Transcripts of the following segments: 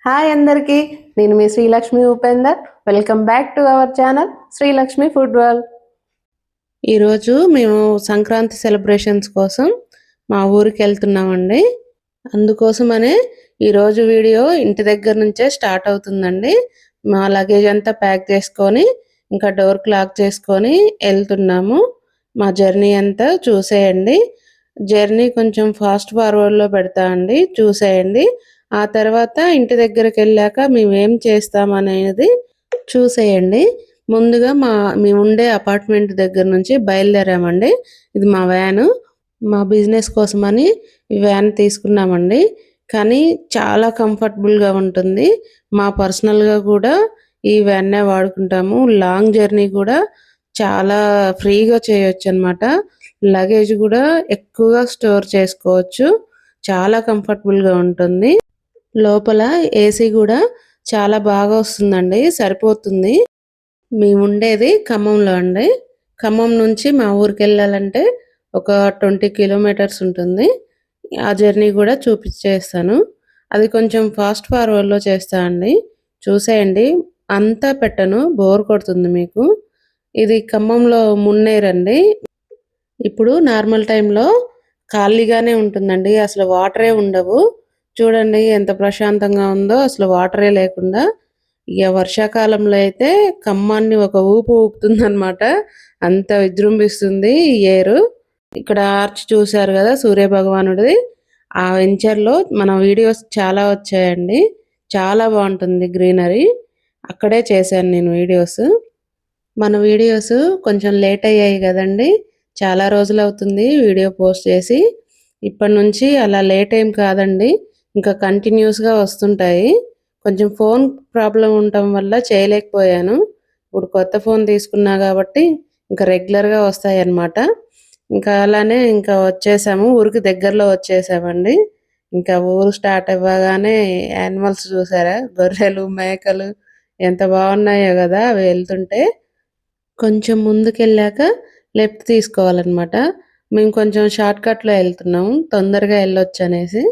Hi అందరికీ, నేను మీ Srilakshmi Upender. Welcome back to our channel Srilakshmi food world. ఈరోజు మేము సంక్రాంతి సెలబ్రేషన్స్ కోసం మా ఊరికి వెళ్తున్నామండి. అందుకోసమనే ఈరోజు వీడియో ఇంటి దగ్గర నుంచే స్టార్ట్ అవుతుందండి. మా లగేజ్ అంతా ప్యాక్ చేసుకొని ఇంకా డోర్ లాక్ చేసుకొని వెళ్తున్నాము. మా జర్నీ అంతా చూసేయండి. జర్నీ కొంచెం ఫాస్ట్ ఫార్వర్డ్లో పెడతా అండి, చూసేయండి. ఆ తర్వాత ఇంటి దగ్గరికి వెళ్ళాక మేమేం చేస్తామనేది చూసేయండి. ముందుగా మేము ఉండే అపార్ట్మెంట్ దగ్గర నుంచి బయలుదేరామండి. ఇది మా వ్యాను. మా బిజినెస్ కోసమని ఈ వ్యాన్ తీసుకున్నామండి. కానీ చాలా కంఫర్టబుల్గా ఉంటుంది. మా పర్సనల్గా కూడా ఈ వ్యాన్నే వాడుకుంటాము. లాంగ్ జర్నీ కూడా చాలా ఫ్రీగా చేయొచ్చు అనమాట. లగేజ్ కూడా ఎక్కువగా స్టోర్ చేసుకోవచ్చు. చాలా కంఫర్టబుల్గా ఉంటుంది. లోపల ఏసీ కూడా చాలా బాగా వస్తుందండి, సరిపోతుంది. మేము ఉండేది ఖమ్మంలో అండి. ఖమ్మం నుంచి మా ఊరికి వెళ్ళాలంటే ఒక 20 కిలోమీటర్స్ ఉంటుంది. ఆ జర్నీ కూడా చూపించేస్తాను. అది కొంచెం ఫాస్ట్ ఫార్వర్డ్లో చేస్తా అండి, చూసేయండి. అంతా పెట్టను, బోర్ కొడుతుంది మీకు. ఇది ఖమ్మంలో మున్నేరండి. ఇప్పుడు నార్మల్ టైంలో ఖాళీగానే ఉంటుందండి, అసలు వాటరే ఉండవు. చూడండి ఎంత ప్రశాంతంగా ఉందో, అసలు వాటరే లేకుండా. ఇక వర్షాకాలంలో అయితే ఖమ్మాన్ని ఒక ఊపు ఊపుతుందనమాట, అంత విజృంభిస్తుంది ఈ ఏరు. ఇక్కడ ఆర్చ్ చూశారు కదా, సూర్య భగవానుడిది. ఆ వెంచర్లో మన వీడియోస్ చాలా వచ్చాయండి. చాలా బాగుంటుంది గ్రీనరీ. అక్కడే చేశాను నేను వీడియోస్. మన వీడియోస్ కొంచెం లేట్ అయ్యాయి కదండి, చాలా రోజులు అవుతుంది వీడియో పోస్ట్ చేసి. ఇప్పటి నుంచి అలా లేట్ ఏం కాదండి, ఇంకా కంటిన్యూస్గా వస్తుంటాయి. కొంచెం ఫోన్ ప్రాబ్లం ఉండటం వల్ల చేయలేకపోయాను. ఇప్పుడు కొత్త ఫోన్ తీసుకున్నా కాబట్టి ఇంకా రెగ్యులర్గా వస్తాయి అన్నమాట. ఇంకా అలానే ఇంకా వచ్చేసాము, ఊరికి దగ్గరలో వచ్చేసామండి. ఇంకా ఊరు స్టార్ట్ అవ్వగానే యానిమల్స్ చూసారా, గొర్రెలు మేకలు ఎంత బాగున్నాయో కదా అవి వెళ్తుంటే. కొంచెం ముందుకెళ్ళాక లెఫ్ట్ తీసుకోవాలన్నమాట. మేము కొంచెం షార్ట్ కట్లో వెళ్తున్నాము, తొందరగా వెళ్ళొచ్చు అనేసి.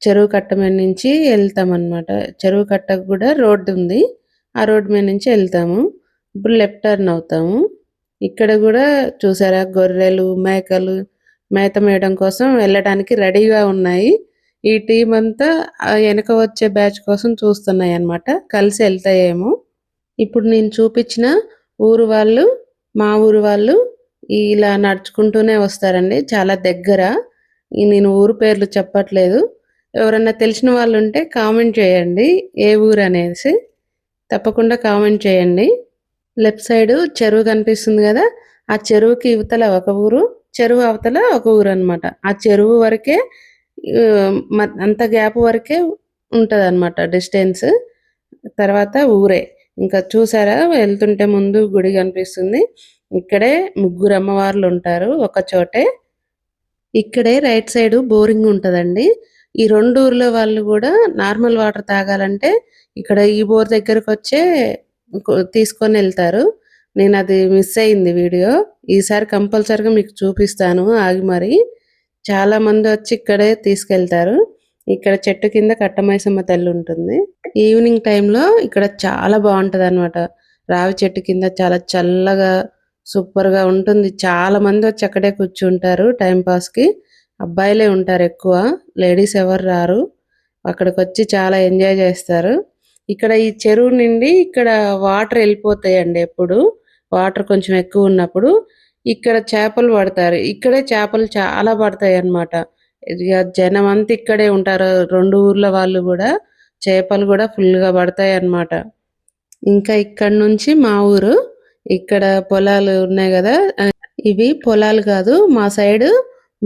చెరువు కట్ట మీద నుంచి వెళ్తామన్నమాట. చెరువు కట్టకు కూడా రోడ్డు ఉంది, ఆ రోడ్డు మీద నుంచి వెళ్తాము. ఇప్పుడు లెఫ్ట్ టర్న్ అవుతాము. ఇక్కడ కూడా చూసారా, గొర్రెలు మేకలు మేత మేయడం కోసం వెళ్ళడానికి రెడీగా ఉన్నాయి. ఈ టీం అంతా వెనక వచ్చే బ్యాచ్ కోసం చూస్తున్నాయి అన్నమాట, కలిసి వెళ్తాయేమో. ఇప్పుడు నేను చూపించిన ఊరు వాళ్ళు, మా ఊరు వాళ్ళు ఇలా నడుచుకుంటూనే వస్తారండి, చాలా దగ్గర. నేను ఊరు పేర్లు చెప్పట్లేదు. ఎవరన్నా తెలిసిన వాళ్ళు ఉంటే కామెంట్ చేయండి ఏ ఊరు అనేసి, తప్పకుండా కామెంట్ చేయండి. లెఫ్ట్ సైడ్ చెరువు కనిపిస్తుంది కదా, ఆ చెరువుకి ఇవతల ఒక ఊరు, చెరువు అవతల ఒక ఊరు అనమాట. ఆ చెరువు వరకే అంత గ్యాప్ వరకే ఉంటుంది అనమాట డిస్టెన్స్. తర్వాత ఊరే. ఇంకా చూసారా, వెళ్తుంటే ముందు గుడి కనిపిస్తుంది. ఇక్కడే ముగ్గురు అమ్మవార్లు ఉంటారు ఒక చోటే. ఇక్కడే రైట్ సైడ్ బోరింగ్ ఉంటుందండి. ఈ రెండు ఊర్ల వాళ్ళు కూడా నార్మల్ వాటర్ తాగాలంటే ఇక్కడ ఈ బోర్ దగ్గరకు వచ్చే తీసుకొని వెళ్తారు. నేను అది మిస్ అయింది వీడియో, ఈసారి కంపల్సరిగా మీకు చూపిస్తాను ఆగి మరి. చాలా మంది వచ్చి ఇక్కడే తీసుకెళ్తారు. ఇక్కడ చెట్టు కింద కట్టమైసమ్మ తల్లి ఉంటుంది. ఈవినింగ్ టైంలో ఇక్కడ చాలా బాగుంటది అనమాట. రావి చెట్టు కింద చాలా చల్లగా సూపర్గా ఉంటుంది. చాలా మంది వచ్చి అక్కడే కూర్చుంటారు టైం పాస్కి. అబ్బాయిలే ఉంటారు ఎక్కువ, లేడీస్ ఎవరు రారు. అక్కడికి వచ్చి చాలా ఎంజాయ్ చేస్తారు. ఇక్కడ ఈ చెరువు నుండి ఇక్కడ వాటర్ వెళ్ళిపోతాయండి ఎప్పుడు, వాటర్ కొంచెం ఎక్కువ ఉన్నప్పుడు. ఇక్కడ చేపలు పడతారు, ఇక్కడే చేపలు చాలా పడతాయి అన్నమాట. ఇక జనం అంతా ఇక్కడే ఉంటారు, రెండు ఊర్ల వాళ్ళు కూడా. చేపలు కూడా ఫుల్గా పడతాయి అన్నమాట. ఇంకా ఇక్కడ నుంచి మా ఊరు, ఇక్కడ పొలాలు ఉన్నాయి కదా, ఇవి పొలాలు కాదు, మా సైడ్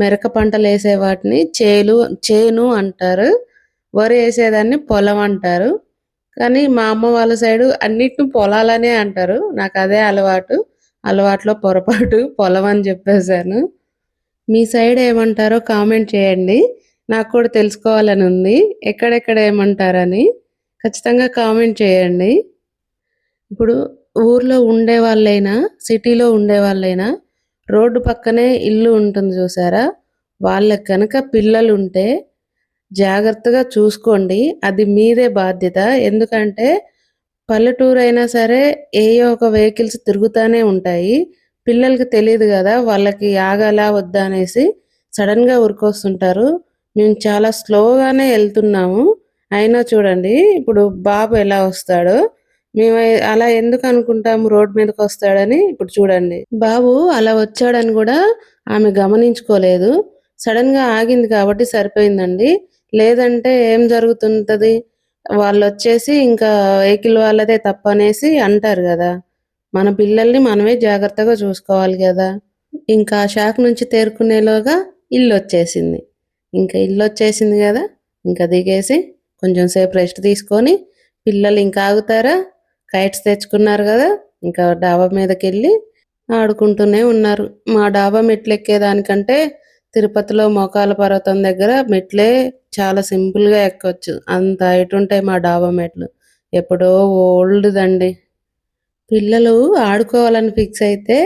మెరక పంటలు వేసే వాటిని చేను అంటారు. వరి వేసేదాన్ని పొలం అంటారు. కానీ మా అమ్మ వాళ్ళ సైడు అన్నిటిని పొలాలనే అంటారు. నాకు అదే అలవాట్లో పొరపాటు పొలం అని చెప్పేశాను. మీ సైడ్ ఏమంటారో కామెంట్ చేయండి, నాకు కూడా తెలుసుకోవాలని ఉంది ఎక్కడెక్కడ ఏమంటారని. ఖచ్చితంగా కామెంట్ చేయండి. ఇప్పుడు ఊర్లో ఉండే వాళ్ళైనా సిటీలో ఉండే వాళ్ళైనా రోడ్డు పక్కనే ఇల్లు ఉంటుంది చూసారా, వాళ్ళకి కనుక పిల్లలు ఉంటే జాగ్రత్తగా చూసుకోండి. అది మీదే బాధ్యత. ఎందుకంటే పల్లెటూరైనా సరే ఏయో ఒక వెహికల్స్ తిరుగుతానే ఉంటాయి. పిల్లలకి తెలీదు గదా! వాళ్ళకి ఆగాలా? వద్దా? అనేసి సడెన్‌గా ఉరికొస్తుంటారు. మేము చాలా స్లోగానే ఎళ్తున్నాము. అయినా చూడండి ఇప్పుడు బాబు ఎలా వస్తాడో, మేము అలా ఎందుకనుకుంటాము రోడ్ మీదకొస్తాడని ఇప్పుడు చూడండి. బాబు అలా వచ్చాడని గూడా ఆమె గమనించుకోలేదు. సడెన్‌గా ఆగింది కాబట్టి సరిపోయిందండి. లేదంటే ఏం జరుగుతుంటది? వాళ్ళొచ్చేసి ఇంకా వెహికల్ వాళ్ళదే తప్పనేసి అంటారు గదా! మన పిల్లల్ని మనమే జాగ్రత్తగా చూసుకోవాలి గదా! ఇంకా ఆ షాక్ నుంచి తేరుకునేలోగా ఇల్లొచ్చేసింది. ఇంక ఇల్లొచ్చేసింది గదా! ఇంక దిగేసి కొంచెం సేపు రెస్ట్ తీసుకొని పిల్లలు ఇంక ఆగుతారా? కైట్స్ తెచ్చుకున్నారు గదా! ఇంకా డాబా మీదకెళ్ళి ఆడుకుంటూనే ఉన్నారు. మా డాబా మెట్లెక్కేదానికంటే తిరుపతిలో మోకాళ్ళ పర్వతం దగ్గర మెట్లే చాలా సింపుల్‌గా ఎక్కొచ్చు. అంత హైటుంటాయి మా డాబా మెట్లు. ఎప్పుడో ఓల్డ్‌దండి. పిల్లలు ఆడుకోవాలని ఫిక్స్ అయితే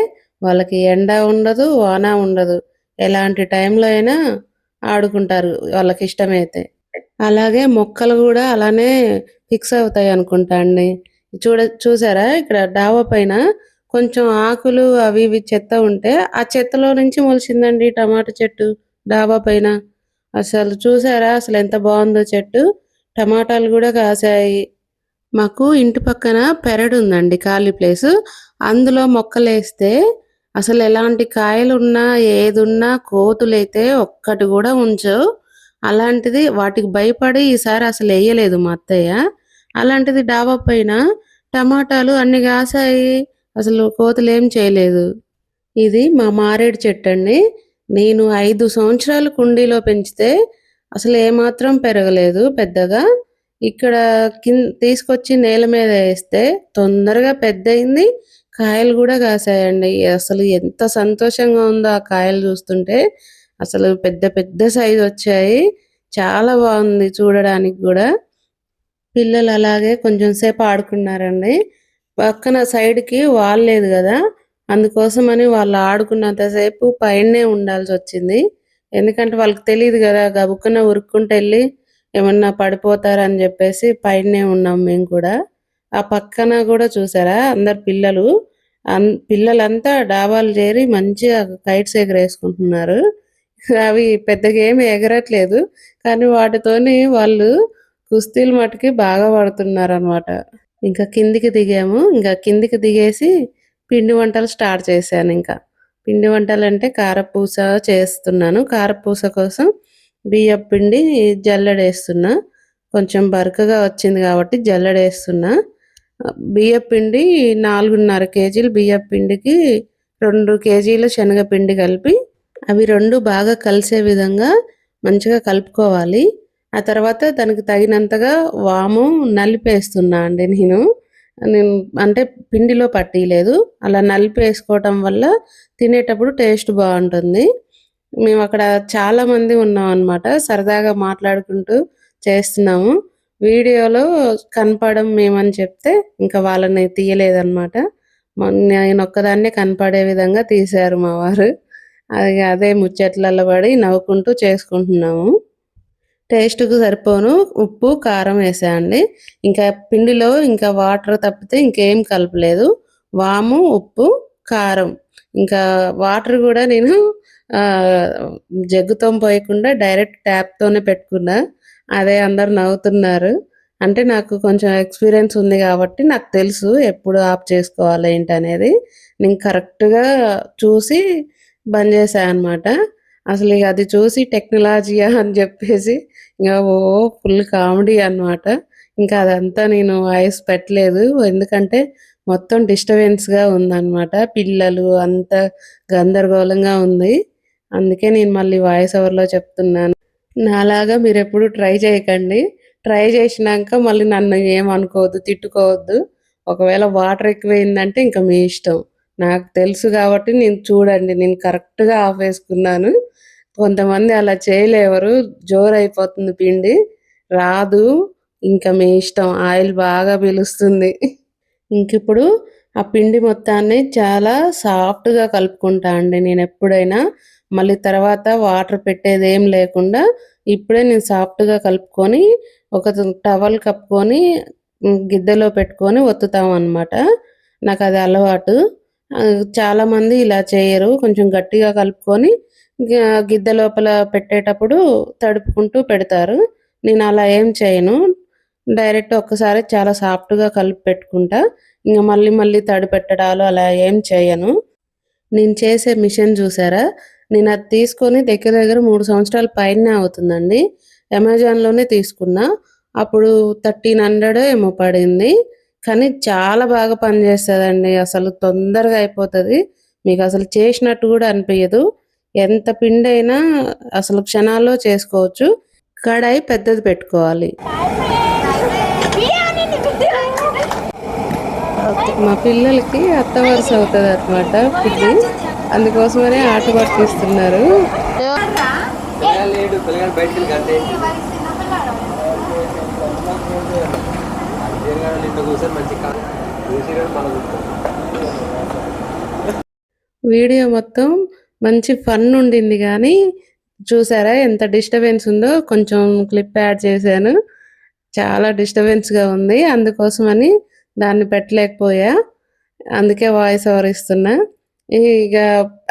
వాళ్ళకి ఎండ ఉండదు, వాన ఉండదు. ఎలాంటి టైంలో అయినా ఆడుకుంటారు వాళ్ళకిష్టమైతే. అలాగే మొక్కలు గూడా అలానే ఫిక్స్ అవుతాయనుకుంటా అండి. చూసారా ఇక్కడ డాబా పైన కొంచెం ఆకులు అవి ఇవి చెత్త ఉంటే, ఆ చెత్తలో నుంచి మొలిచిందండి టమాటా చెట్టు డాబా పైన. అసలు చూసారా అసలెంత బావుందో చెట్టు. టమాటాలు గూడా కాసాయి. మాకు ఇంటి పక్కన పెరడుందండి ఖాళీ ప్లేసు. అందులో మొక్కలేస్తే అసలెలాంటి కాయలున్నా, ఏదున్నా కోతులైతే ఒక్కటి గూడా ఉంచవు. అలాంటిది వాటికి భయపడి ఈసారి అసలెయ్యలేదు మా అత్తయ్య. అలాంటిది డాబా పైన టమాటాలు అన్ని గాసాయి. అసలు కోతులేం చేయలేదు. ఇది మా మారేడు చెట్టండి. నేను 5 సంవత్సరాలు కుండీలో పెంచితే అసలు ఏమాత్రం పెరగలేదు పెద్దగా. ఇక్కడ తీసుకొచ్చి నేల మీద ఏస్తే తొందరగా పెద్దయింది. కాయలు గూడా కాసాయండి. అసలు ఎంత సంతోషంగా ఉందో ఆ కాయలు చూస్తుంటే. అసలు పెద్ద పెద్ద సైజొచ్చాయి. చాలా బావుంది చూడడానికి గూడా. పిల్లలు అలాగే కొంచెం సేపు ఆడుకున్నారండి. పక్కన సైడ్‌కి వాల్ లేదు గదా! అందుకోసమని వాళ్ళు ఆడుకున్నంత సేపు పైనే ఉండాల్సొచ్చింది. ఎందుకంటే వాళ్ళకి తెలీదు గదా! గబుక్కున ఉరుక్కుంట ఎళ్లి ఏమన్నా పడిపోతారని జెప్పేసి పైనే ఉన్నాం మేము కూడా. ఆ పక్కన గూడా చూసారా అందరు పిల్లలు పిల్లలంతా డాబాలు చేరి మంచిగా కైట్స్ ఎగరేసుకుంటున్నారు. అవి పెద్దగా ఏమి ఎగరట్లేదు. కానీ వాటితోని వాళ్ళు కుస్తీలు మట్టుకి బాగా పడుతున్నారనమాట. ఇంకా కిందికి దిగాము. ఇంక కిందికి దిగేసి పిండి వంటలు స్టార్ట్ చేశానింక. పిండి వంటలంటే కారపూస చేస్తున్నాను. కారపూస కోసం బియ్యపు పిండి జల్లెడేస్తున్నా. కొంచెం బరకగా వచ్చింది కాబట్టి జల్లెడేస్తున్నా. బియ్యపు పిండి 4.5 కేజీలు బియ్యపు పిండికి 2 కేజీల శనగపిండి కలిపి అవి 2 బాగా కలిసే విధంగా మంచిగా కలుపుకోవాలి. ఆ తర్వాత దానికి తగినంతగా వాము నలిపేస్తున్నా అండి నేను. నేను అంటే పిండిలో పట్టీయలేదు. అలా నలిపేసుకోవటం వల్ల తినేటప్పుడు టేస్ట్ బావుంటుంది. మేమక్కడ చాలా మంది ఉన్నామనమాట. సరదాగా మాట్లాడుకుంటూ చేస్తున్నాము. వీడియోలో కనపడం మేమని చెప్తే ఇంక వాళ్ళని తీయలేదనమాట. నేనొక్కదాన్నే కనపడే విధంగా తీశారు మా వారు. అదే ముచ్చట్లలో పడి నవ్వుకుంటూ చేసుకుంటున్నాము. టేస్ట్‌కు సరిపోను ఉప్పు, కారం ఏసా అండి. ఇంకా పిండిలో ఇంకా వాటర్ తప్పితే ఇంకేం కలపలేదు. వాము, ఉప్పు, కారం. ఇంకా వాటర్ గూడా నేను ఆహ్, జగ్గుతోని పోయకుండా డైరెక్ట్ ట్యాప్‌తోనే పెట్టుకున్నా. అదే అందరూ నవ్వుతున్నారు. అంటే నాకు కొంచెం ఎక్స్‌పీరియన్స్ ఉంది గాబట్టి నాకు తెలుసు ఎప్పుడు ఆఫ్ చేసుకోవాలి ఏంటనేది. నేను కరెక్ట్‌గా చూసి బంద్ చేశా అనమాట. అసలిగ అది చూసి టెక్నాలజీయా అని జెప్పేసి ఇంగ ఫుల్ కామెడీ అన్నమాట. ఇంకా అదంతా నేను వాయిస్ పెట్టలేదు. ఎందుకంటే మొత్తం డిస్టర్బెన్స్‌గా ఉందన్నమాట. పిల్లలు అంతా గందరగోళంగా ఉంది. అందుకే నేను మళ్ళీ వాయిస్ ఓవర్‌లో చెప్తున్నాను. నాలాగా మీరెప్పుడు ట్రై చేయకండి. ట్రై చేసినాక మళ్ళీ నన్ను ఏమనుకోవద్దు, తిట్టుకోవద్దు. ఒకవేళ వాటర్ ఎక్కువయిందంటే ఇంక మీ ఇష్టం. నాకు తెలుసు గాబట్టి చూడండి నేను కరెక్ట్‌గా ఆపేసుకున్నాను. కొంతమంది అలా చేయలేవరు. జోరయిపోతుంది పిండి. రాదు. ఇంక మీ ఇష్టం. ఆయిల్ బాగా పీలుస్తుంది. ఇంకిప్పుడు ఆ పిండి మొత్తాన్ని చాలా సాఫ్ట్‌గా కలుపుకుంటా అండి నేనెప్పుడైనా. మళ్ళీ తర్వాత వాటర్ పెట్టేదేం లేకుండా ఇప్పుడే నేను సాఫ్ట్‌గా కలుపుకొని ఒక టవల్ కప్పుకొని గిద్దెలో పెట్టుకొని ఒత్తుతామనమాట. నాకది అలవాటు. చాలామంది ఇలా చేయరు. కొంచెం గట్టిగా కలుపుకొని గ గిద్దె లోపల పెట్టేటప్పుడు తడుపుకుంటూ పెడతారు. నేనలా ఏం చేయను. డైరెక్ట్ ఒక్కసారి చాలా సాఫ్ట్‌గా కలిపి పెట్టుకుంటా. ఇంగ మళ్ళీ మళ్ళీ తడి పెట్టడాలు అలా ఏం చేయను. నేను చేసే మిషన్ జూసారా? నేనది తీసుకొని దగ్గర దగ్గర 3 సంవత్సరాల పైనే అవుతుందండి. అమెజాన్‌లోనే తీసుకున్నా. అప్పుడు 1300 ఏమో పడింది. కానీ చాలా బాగా పనిచేస్తదండి. అసలు తొందరగా అయిపోతది. మీకసలు చేసినట్టు గూడా అనిపియదు. ఎంత పిండైనా అసలు క్షణాల్లో చేసుకోవచ్చు. కడాయి పెద్దది పెట్టుకోవాలి. మా పిల్లలకి అత్త వరుస అవుతదనమాట పిన్ని. అందుకోసమనే ఆట పట్టిస్తున్నారు. వీడియో మొత్తం మంచి ఫన్ ఉండింది గానీ, చూసారా ఎంత డిస్టర్బెన్స్ ఉందో? కొంచెం క్లిప్ యాడ్ చేశాను. చాలా డిస్టర్బెన్స్‌గా ఉంది. అందుకోసమని దాన్ని పెట్టలేకపోయా. అందుకే వాయిస్ ఓవర్ ఇస్తున్నా. ఇగ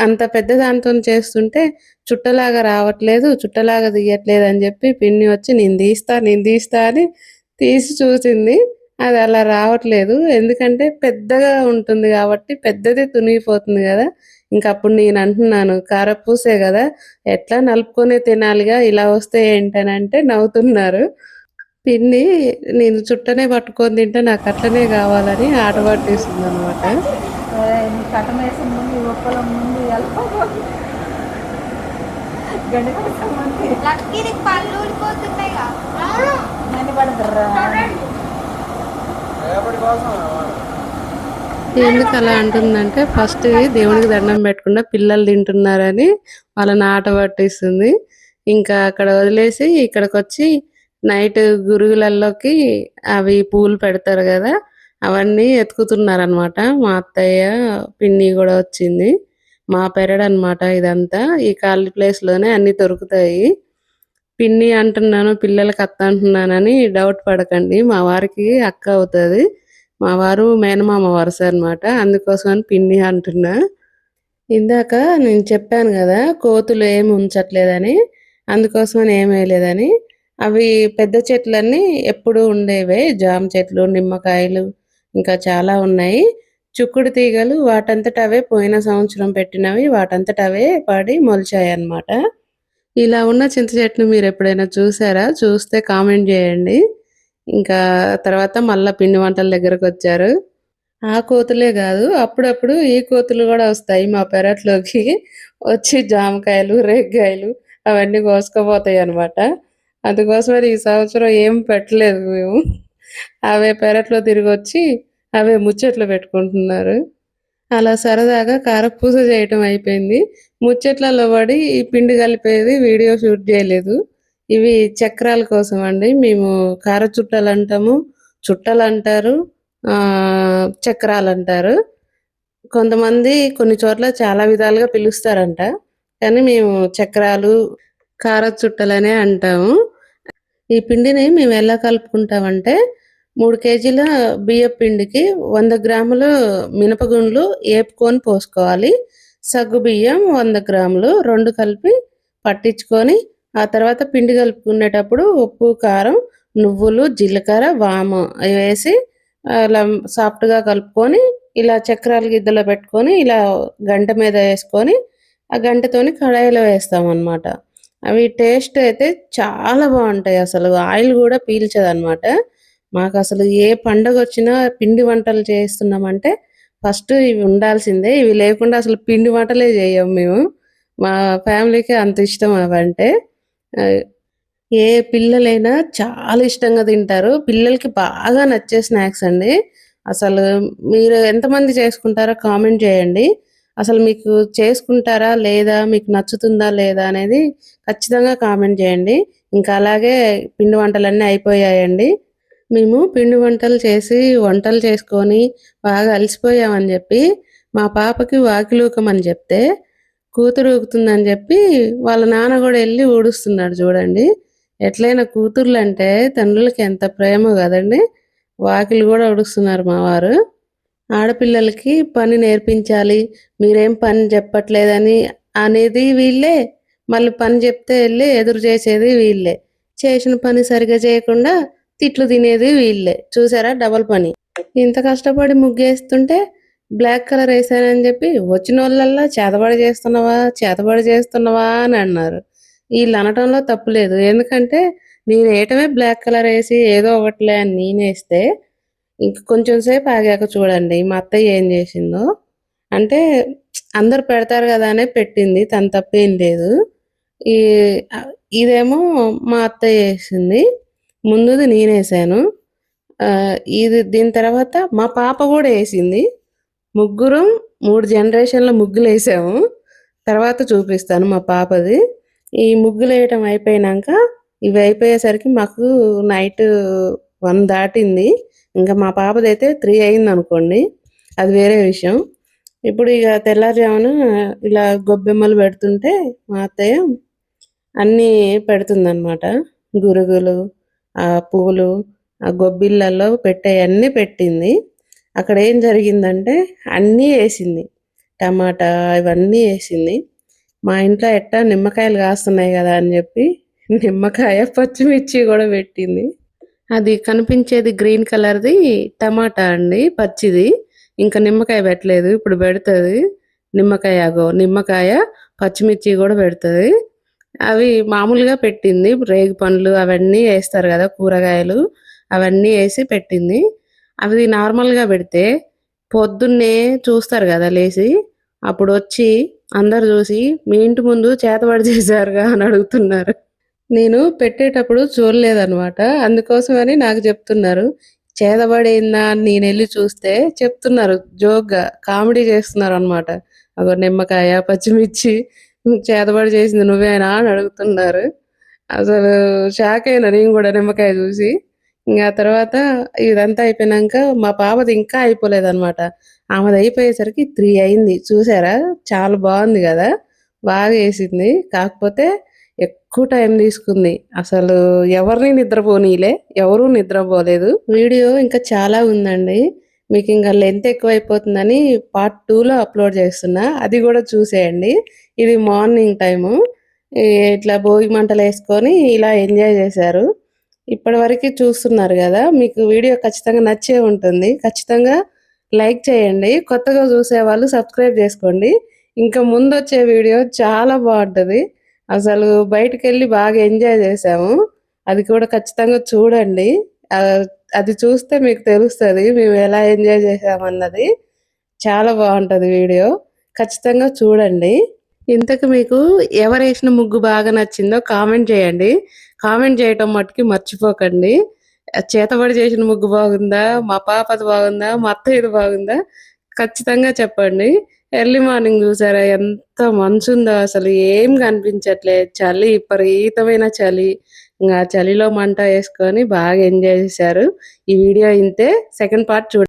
అంత పెద్ద దాంతోని చేస్తుంటే చుట్టలాగా రావట్లేదు, చుట్టలాగా తీయట్లేదని జెప్పి పిన్ని వచ్చి నేను తీస్తా అని తీసి చూసింది. అది అలా రావట్లేదు. ఎందుకంటే పెద్దగా ఉంటుంది గాబట్టి పెద్దదే తునిగిపోతుంది గదా! ఇంకప్పుడు నేనంటున్నాను కారపూసే గదా! ఎట్లా నలుపుకొనే తినాలిగా ఇలా వస్తే ఏంటనంటే నవ్వుతున్నారు. పిన్ని నేను చుట్టనే పట్టుకొని తింటే నాకట్లనే గావాలని ఆట పట్టిస్తుందనమాట. నీ కటమేసిన ముందు ఈ ఒక్కల ముందు గడిపేసిన ముందు లక్కీని పళ్ళు ఊడిపోతున్నాయిగా నన్ను పడతారా ఎందుకలా అంటుందంటే ఫస్ట్ దేవుడికి దండం పెట్టకుండా పిల్లలు తింటున్నారని వాళ్ళని ఆట పట్టిస్తుంది. ఇంకా అక్కడ వదిలేసి ఇక్కడికొచ్చి నైట్ గురుగులల్లోకి అవి పూలు పెడతారు గదా! అవన్నీ ఎతుకుతున్నారనమాట. మా అత్తయ్య, పిన్ని గూడా వచ్చింది. మా పెరడనమాట ఇదంతా. ఈ ఖాళీ ప్లేస్‌లోనే అన్నీ దొరుకుతాయి. పిన్ని అంటున్నాను, పిల్లలకి అత్త అంటున్నానని డౌట్ పడకండి. మా వారికి అక్క అవుతది. మా వారు మేనమామ వరుస అనమాట. అందుకోసమని పిన్ని అంటున్నా. ఇందాక నేను చెప్పాను గదా! కోతులు ఏమి ఉంచట్లేదని. అందుకోసమని ఏమేయలేదని. అవి పెద్ద చెట్లన్నీ ఎప్పుడూ ఉండేవే. జామ చెట్లు, నిమ్మకాయలు ఇంకా చాలా ఉన్నాయి. చుక్కుడు తీగలు వాటంతట అవే పోయిన సంవత్సరం పెట్టినవి వాటంతట అవే పడి మొలిచాయన్నమాట. ఇలా ఉన్న చింత చెట్టుని మీరెప్పుడైనా చూసారా? చూస్తే కామెంట్ జేయండి. ఇంకా తర్వాత మళ్ళా పిండి వంటల దగ్గరకొచ్చారు. ఆ కోతులే గాదు. అప్పుడప్పుడు ఈ కోతులు గూడా వస్తాయి మా పెరట్లోకి. వచ్చి జామకాయలు, రేగ్గాయలు అవన్నీ కోసుకుపోతాయనమాట. అందుకోసమని ఈ సంవత్సరం ఏం పెట్టలేదు మేము. అవే పెరట్లో తిరిగొచ్చి అవే ముచ్చట్లు పెట్టుకుంటున్నారు. అలా సరదాగా కారపూస చేయటం అయిపోయింది. ముచ్చట్లలో పడి ఈ పిండి కలిపేది వీడియో షూట్ జేయలేదు. ఇవి చక్రాల కోసమండి. మేము కార చుట్టలంటాము, చుట్టలంటారు, చక్రాలంటారు. కొంతమంది కొన్ని చోట్ల చాలా విధాలుగా పిలుస్తారంట. కానీ మేము చక్రాలు, కారపు చుట్టలనే అంటాము. ఈ పిండిని మేమెలా కలుపుకుంటామంటే 3 కేజీల బియ్యపు పిండికి 100 గ్రాములు మినపగుండ్లు ఏపుకొని పోసుకోవాలి. సగ్గుబియ్యం 100 గ్రాములు 2 కలిపి పట్టించుకొని, ఆ తర్వాత పిండి కలుపుకునేటప్పుడు ఉప్పు, కారం, నువ్వులు, జీలకర్ర, వాము వేసి అలా సాఫ్ట్‌గా కలుపుకొని, ఇలా చక్రాల గిద్దలో పెట్టుకొని, ఇలా గంట మీద యేసుకొని, ఆ గంటతోని కడాయిలో వేస్తామనమాట. అవి టేస్ట్ అయితే చాలా బావుంటాయి అసలు. ఆయిల్ గూడా పీల్చదనమాట. మాకసలు ఏ పండగొచ్చినా పిండి వంటలు చేస్తున్నామంటే ఫస్ట్ ఇవి ఉండాల్సిందే. ఇవి లేకుండా అసలు పిండి వంటలే జేయం మేము. మా ఫ్యామిలీకి అంత ఇష్టం అవంటే. ఆహ్, ఏ పిల్లలైనా చాలా ఇష్టంగా తింటారు. పిల్లలకి బాగా నచ్చే స్నాక్స్ అండి. అసలు మీరు ఎంతమంది చేసుకుంటారో కామెంట్ జేయండి. అసలు మీకు చేసుకుంటారా? లేదా? మీకు నచ్చుతుందా? లేదా? అనేది ఖచ్చితంగా కామెంట్ జేయండి. ఇంకా అలాగే పిండి వంటలన్నీ అయిపోయాయండి. మేము పిండి వంటలు చేసి, వంటలు చేసుకొని బాగా అలసిపోయామని జెప్పి, మా పాపకి వాకిలూకమని జెప్తే, కూతురు ఊకుతుందని జెప్పి, వాళ్ళ నాన్న గూడా ఎళ్లి ఊడుస్తున్నాడు జూడండి. ఎట్లయినా కూతుర్లు అంటే తండ్రులకి ఎంత ప్రేమ కదండి. వాకిలి కూడా ఉడుస్తున్నారు మా వారు. ఆడపిల్లలకి పని నేర్పించాలి, మీరేం పని చెప్పట్లేదని అనేది వీళ్ళే, మళ్ళీ పని చెప్తే వెళ్ళి ఎదురు చేసేది వీళ్ళే, చేసిన పని సరిగా చేయకుండా తిట్లు తినేది వీళ్ళే. చూసారా డబల్ పని. ఇంత కష్టపడి ముగ్గేస్తుంటే బ్లాక్ కలర్ వేసానని చెప్పి వచ్చిన వాళ్ళల్లా చేతబడి చేస్తున్నావా అని అన్నారు. వీళ్ళు అనటంలో తప్పు లేదు, ఎందుకంటే నేను వేయటమే బ్లాక్ కలర్ వేసి ఏదో ఒకటిలే అని నేనేస్తే ఇంక కొంచెం సేపు ఆగాక చూడండి మా అత్తయ్య ఏం చేసిందో. అంటే అందరు పెడతారు కదా అనే పెట్టింది, తన తప్పేం లేదు. ఈ ఇదేమో మా అత్తయ్య వేసింది, ముందుది నేనేసాను. ఇది దీని తర్వాత మా పాప కూడా వేసింది. ముగ్గురం 3 జనరేషన్ల ముగ్గులు వేసాము. తర్వాత చూపిస్తాను మా పాపది. ఈ ముగ్గులు వేయటం అయిపోయినాక ఇవి అయిపోయేసరికి మాకు నైట్ 1 దాటింది. ఇంకా మా పాపదైతే 3 అయింది అనుకోండి, అది వేరే విషయం. ఇప్పుడు ఇక తెల్లారుజామున ఇలా గొబ్బెమ్మలు పెడుతుంటే మా అత్తయ్య అన్నీ పెడుతుందన్నమాట. గురుగులు, ఆ పువ్వులు, ఆ గొబ్బిళ్ళల్లో పెట్టేయన్నీ పెట్టింది. అక్కడ ఏం జరిగిందంటే అన్నీ వేసింది, టమాటా ఇవన్నీ వేసింది. మా ఇంట్లో ఎట్టా నిమ్మకాయలు కాస్తున్నాయి కదా అని చెప్పి నిమ్మకాయ, పచ్చిమిర్చి కూడా పెట్టింది. అది కనిపించేది గ్రీన్ కలర్ది టమాటా అండి, పచ్చిది. ఇంకా నిమ్మకాయ పెట్టలేదు, ఇప్పుడు పెడుతుంది. నిమ్మకాయ, పచ్చిమిర్చి కూడా పెడుతుంది. అవి మామూలుగా పెట్టింది. రేగి పండ్లు అవన్నీ వేస్తారు కదా, కూరగాయలు అవన్నీ వేసి పెట్టింది. అవి నార్మల్గా పెడితే పొద్దున్నే చూస్తారు కదా లేచి, అప్పుడు వచ్చి అందరు చూసి మీ ఇంటి ముందు చేతబడి చేశారుగా అని అడుగుతున్నారు. నేను పెట్టేటప్పుడు చూడలేదన్నమాట, అందుకోసమని నాకు చెప్తున్నారు. చేతబడిందా అని నేను వెళ్ళి చూస్తే చెప్తున్నారు, జోక్గా కామెడీ చేస్తున్నారు అనమాట. అగో నిమ్మకాయ, పచ్చిమిర్చి చేతబడి చేసింది నువ్వేనా అని అడుగుతున్నారు. అసలు షాక్ అయినా నేను కూడా నిమ్మకాయ చూసి. ఇంకా తర్వాత ఇదంతా అయిపోయినాక మా పాపది ఇంకా అయిపోలేదన్నమాట. ఆమెది అయిపోయేసరికి 3 అయింది. చూసారా, చాలా బాగుంది కదా, బాగా వేసింది. కాకపోతే ఎక్కువ టైం తీసుకుంది. అసలు ఎవరిని నిద్రపోనీలే, ఎవరూ నిద్రపోలేదు. వీడియో ఇంకా చాలా ఉందండి, మీకు ఇంకా లెంత్ ఎక్కువైపోతుందని పార్ట్ 2లో అప్లోడ్ చేస్తున్నా, అది కూడా చూసేయండి. ఇది మార్నింగ్ టైము, ఇట్లా భోగి మంటలు వేసుకొని ఇలా ఎంజాయ్ చేశారు. ఇప్పటివరకు చూస్తున్నారు కదా, మీకు వీడియో ఖచ్చితంగా నచ్చే ఉంటుంది. ఖచ్చితంగా లైక్ చేయండి, కొత్తగా చూసే వాళ్ళు సబ్స్క్రైబ్ చేసుకోండి. ఇంకా ముందు వచ్చే వీడియో చాలా బాగుంటుంది. అసలు బయటికి వెళ్ళి బాగా ఎంజాయ్ చేసాము, అది కూడా ఖచ్చితంగా చూడండి. ఆ, అది చూస్తే మీకు తెలుస్తుంది మేము ఎలా ఎంజాయ్ చేసామన్నది. చాలా బాగుంటుంది వీడియో, ఖచ్చితంగా చూడండి. ఇంతకు మీకు ఎవరేసిన ముగ్గు బాగా నచ్చిందో కామెంట్ చేయండి. కామెంట్ చేయటం మట్టుకి మర్చిపోకండి. చేతబడి చేసిన ముగ్గు బాగుందా, మా పాపది బాగుందా, మా అత్తయ్యది బాగుందా, ఖచ్చితంగా చెప్పండి. ఎర్లీ మార్నింగ్ చూసారా ఎంత మంచు ఉందో, అసలు ఏం కనిపించట్లే, చలి, విపరీతమైన చలి. ఇంకా చలిలో మంట వేసుకొని బాగా ఎంజాయ్ చేశారు. ఈ వీడియో ఇంతే, సెకండ్ పార్ట్ చూడండి.